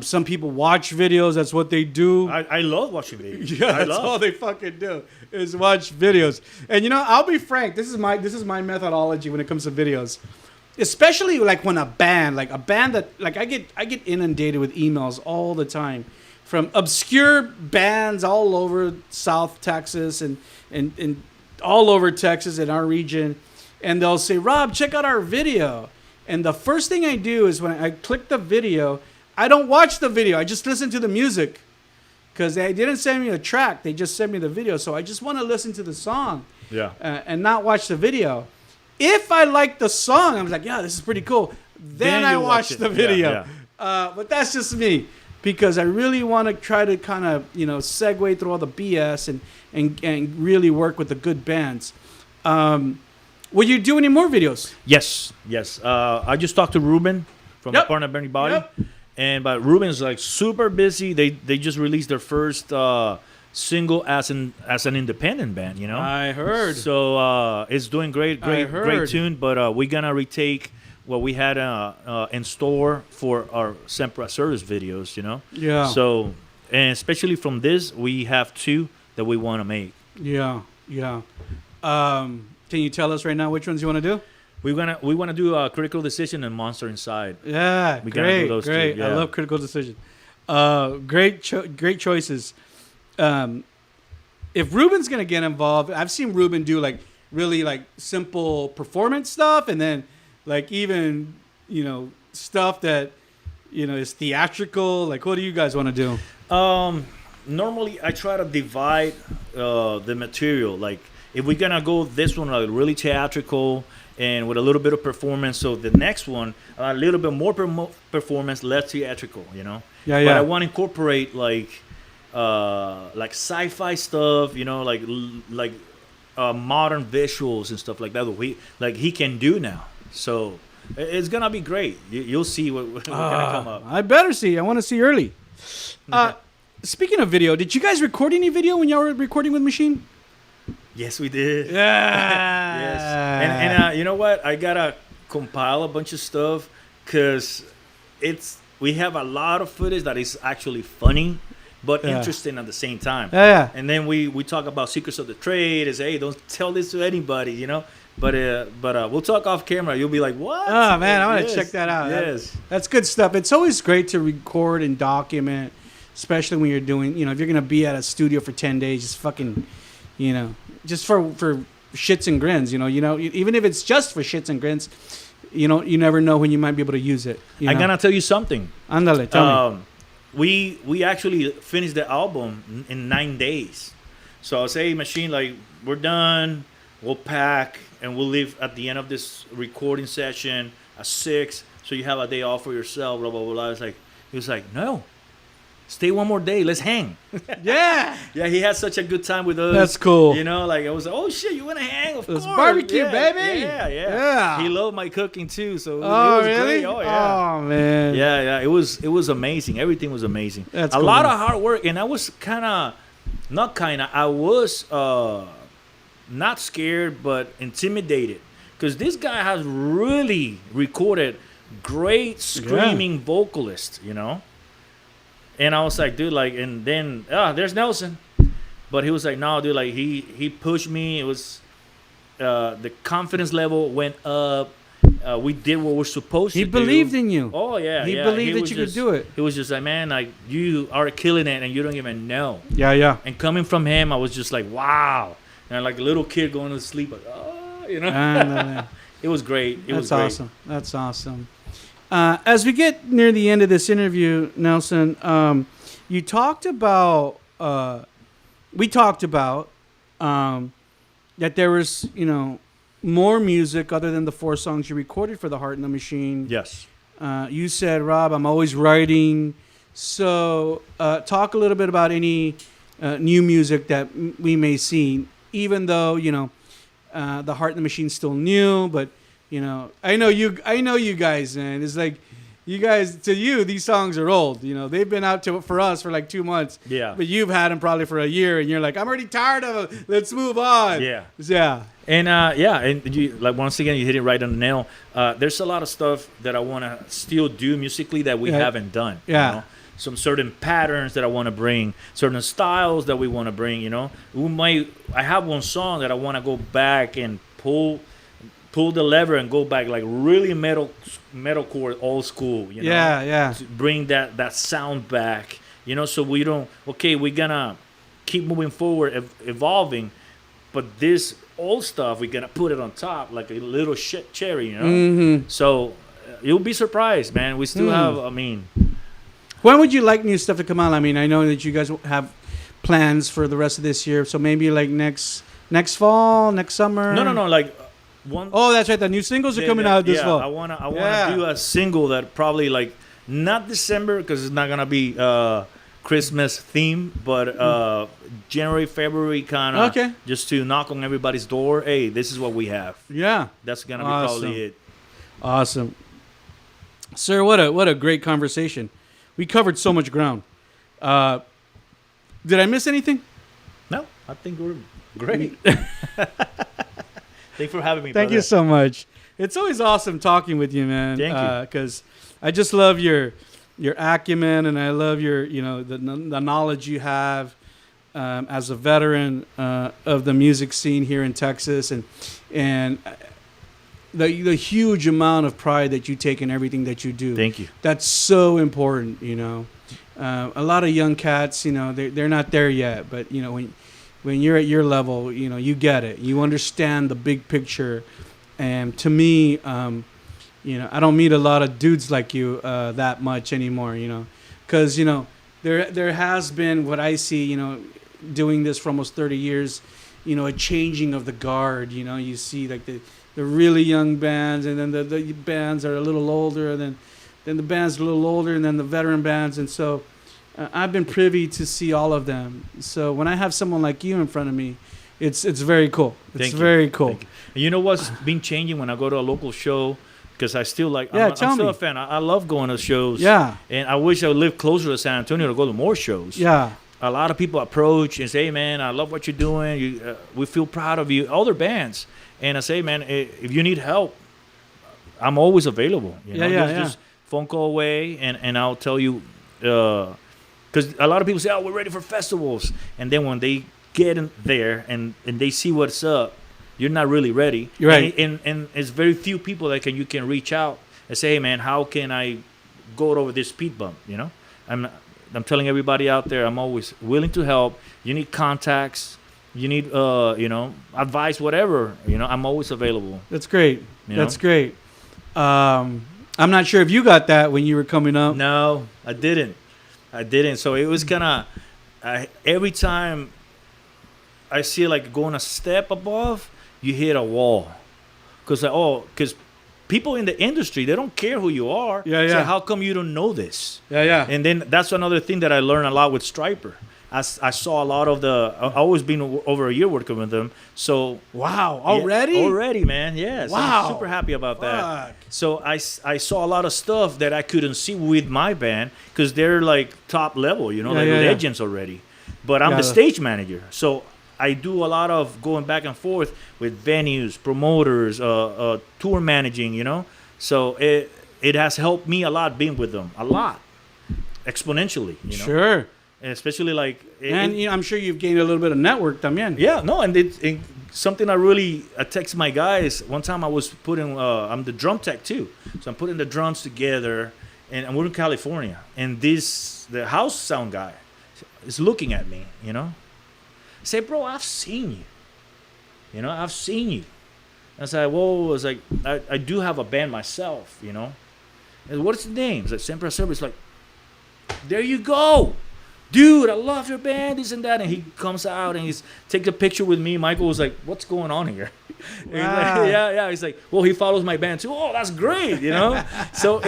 Some people watch videos. That's what they do. I love watching videos. Yeah, that's all they fucking do is watch videos. And I'll be frank. This is my methodology when it comes to videos, especially like when a band that I get inundated with emails all the time from obscure bands all over South Texas and all over Texas in our region, and they'll say, "Rob, check out our video." And the first thing I do is when I click the video, I don't watch the video. I just listen to the music, because they didn't send me a track. They just sent me the video. So I just want to listen to the song, and not watch the video. If I like the song, I'm like, yeah, this is pretty cool. Then I watch the video. But that's just me, because I really want to try to kind of segue through all the BS and really work with the good bands. Will you do any more videos? Yes. I just talked to Ruben from the partner Bernie Body, but Ruben's like super busy. They just released their first single as an independent band. I heard. So it's doing great tune. But we're gonna retake what we had in store for our SEMPER ACERBUS videos. Yeah. So, and especially from this, we have 2 that we want to make. Yeah. Can you tell us right now which ones you want to do? We want to do a Critical Decision and Monster Inside. Yeah, great. Yeah. I love Critical Decision. Great choices. If Ruben's gonna get involved, I've seen Ruben do like really like simple performance stuff, and then like even stuff that is theatrical. Like, what do you guys want to do? Normally, I try to divide the material. Like, if we're gonna go this one like really theatrical and with a little bit of performance, so the next one a little bit more performance, less theatrical. Yeah. But I want to incorporate like sci-fi stuff. Like modern visuals and stuff like that. He can do now. So it's gonna be great. You'll see what's gonna come up. I better see. I want to see early. Speaking of video, did you guys record any video when y'all were recording with Machine? Yes, we did. Yeah. Yes. And you know what? I gotta compile a bunch of stuff, because we have a lot of footage that is actually funny, but interesting at the same time. Yeah. And then we talk about secrets of the trade. Is, hey, don't tell this to anybody, But we'll talk off camera. You'll be like, what? Oh man, I want to check that out. Yes. That's good stuff. It's always great to record and document, especially when you're doing, if you're gonna be at a studio for 10 days, just fucking, just for shits and grins. Even if it's just for shits and grins, you never know when you might be able to use it. I'm gonna tell you something. Ándale, tell me. We actually finished the album in 9 days. So I'll say, Machine, like, we're done. We'll pack and we'll leave at the end of this recording session at 6. So you have a day off for yourself. Blah blah blah. He was like, no. Stay one more day. Let's hang. Yeah. Yeah, he had such a good time with us. That's cool. I was like, oh, shit, you want to hang? Of course. Barbecue, baby. Yeah. He loved my cooking, too. So it was really? great. Oh, yeah. Oh, man. Yeah. It was amazing. Everything was amazing. That's a cool. lot of hard work. And I was I was not scared, but intimidated. Because this guy has really recorded great screaming vocalists, And I was like, dude, and then, there's Nelson. But he was like, no, dude, he pushed me. It was, the confidence level went up. We did what we're supposed to do. He believed in you. Oh, yeah. He believed that you could do it. He was just like, man, you are killing it and you don't even know. Yeah. And coming from him, I was just like, wow. And like a little kid going to sleep, like, It was great. That's awesome. That's awesome. As we get near the end of this interview, Nelson, you talked about, we talked about that there was, more music other than the 4 songs you recorded for The Heart and the Machine. Yes. You said, Rob, I'm always writing. So talk a little bit about any new music that we may see even though the Heart and the Machine's still new, but I know you guys, man. It's like you guys, to you, these songs are old. They've been out for us for like 2 months. Yeah. But you've had them probably for a year, and you're like, I'm already tired of them. Let's move on. Yeah. Yeah. And and you, like, once again, you hit it right on the nail. There's a lot of stuff that I want to still do musically that we haven't done. Yeah. Some certain patterns that I want to bring, certain styles that we want to bring. I have one song that I want to go back and pull the lever and go back, like really metalcore, old school. Yeah. To bring that sound back. So we don't. Okay, we're gonna keep moving forward, evolving, but this old stuff we're gonna put it on top like a little cherry. Mm-hmm. So you'll be surprised, man. We still have. I mean. When would you like new stuff to come out? I mean, I know that you guys have plans for the rest of this year, so maybe like next fall, next summer. No. Like one. Oh, that's right. The new singles are coming out this fall. I wanna do a single that probably like not December because it's not gonna be Christmas theme, but January, February kind of. Okay. Just to knock on everybody's door. Hey, this is what we have. Yeah. That's gonna be probably it. Awesome, sir. What a great conversation. We covered so much ground. Did I miss anything? No, I think we're great. Thanks for having me. Thank you so much. It's always awesome talking with you, man. Thank you. Because I just love your acumen, and I love your the knowledge you have as a veteran of the music scene here in Texas, and the huge amount of pride that you take in everything that you do. Thank you. That's so important, A lot of young cats, they're not there yet, but when you're at your level, you get it. You understand the big picture. And to me, I don't meet a lot of dudes like you that much anymore, because there has been what I see, doing this for almost 30 years, a changing of the guard. You see like the really young bands, and then the bands are a little older, and then the bands are a little older, and then the veteran bands. And so I've been privy to see all of them. So when I have someone like you in front of me, it's very cool. It's very cool. And you know what's been changing when I go to a local show? Because I still like, I'm still a fan. I love going to shows. Yeah. And I wish I would live closer to San Antonio to go to more shows. Yeah. A lot of people approach and say, hey, man, I love what you're doing. We feel proud of you. Other bands. And I say, man, if you need help, I'm always available. Just phone call away, and I'll tell you. Because a lot of people say, oh, we're ready for festivals. And then when they get in there and they see what's up, you're not really ready. You're right. And it's very few people that you can reach out and say, hey, man, how can I go over this speed bump? I'm telling everybody out there, I'm always willing to help. You need contacts. You need, advice, whatever. I'm always available. That's great. That's great. I'm not sure if you got that when you were coming up. No, I didn't. So it was kind of, every time I see like going a step above, you hit a wall. Because people in the industry, they don't care who you are. Yeah. So how come you don't know this? Yeah. And then that's another thing that I learned a lot with Striper. I saw a lot of I've always been over a year working with them. So wow, already? Yeah, already, man. Yes. Wow. I'm super happy about that. Fuck. So I saw a lot of stuff that I couldn't see with my band because they're like top level, legends already. But I'm the stage manager. So I do a lot of going back and forth with venues, promoters, tour managing, So it has helped me a lot being with them. A lot. Exponentially, Sure. And especially like... I'm sure you've gained a little bit of network también. Yeah, no, and something I text my guys. One time I was putting... I'm the drum tech too. So I'm putting the drums together, and we're in California. And the house sound guy is looking at me, I say, bro, I've seen you. I've seen you. I said, whoa, I do have a band myself, And what's the name? It's like SEMPER, ACERBUS. It's like, there you go. Dude, I love your band, this and that. And he comes out and he's takes a picture with me. Michael was like, what's going on here? Wow. He's like, yeah. He's like, well, he follows my band too. Oh, that's great, So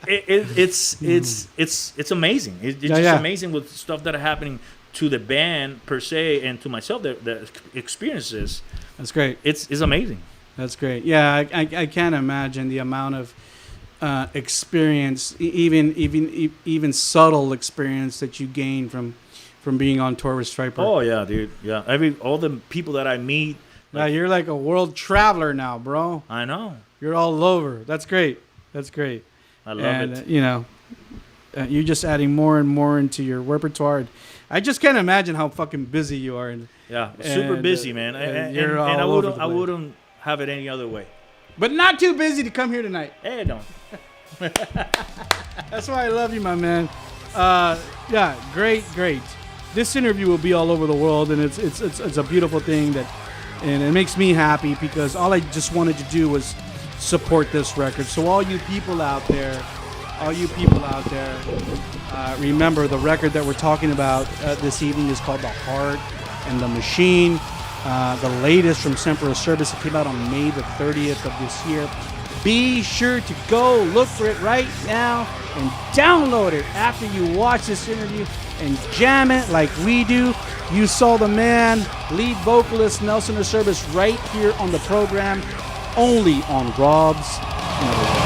it's amazing. It's just amazing with stuff that are happening to the band per se and to myself the experiences. That's great. It's amazing. That's great. Yeah, I can't imagine the amount of experience, even subtle experience that you gain from being on tour with Striper. Oh yeah, dude. Yeah, all the people that I meet. Now you're like a world traveler now, bro. I know. You're all over. That's great. That's great. I love it. You know, you're just adding more and more into your repertoire. I just can't imagine how fucking busy you are. Super busy, man. And I wouldn't have it any other way. But not too busy to come here tonight. Hey, don't. That's why I love you, my man. Yeah, great. This interview will be all over the world, and it's a beautiful thing and it makes me happy because all I just wanted to do was support this record. So all you people out there, remember the record that we're talking about this evening is called The Heart and the Machine. The latest from SEMPER ACERBUS. It came out on May the 30th of this year. Be sure to go look for it right now and download it after you watch this interview and jam it like we do. You saw the man, lead vocalist Nelson ACERBUS right here on the program, only on Rob's MetalWorks.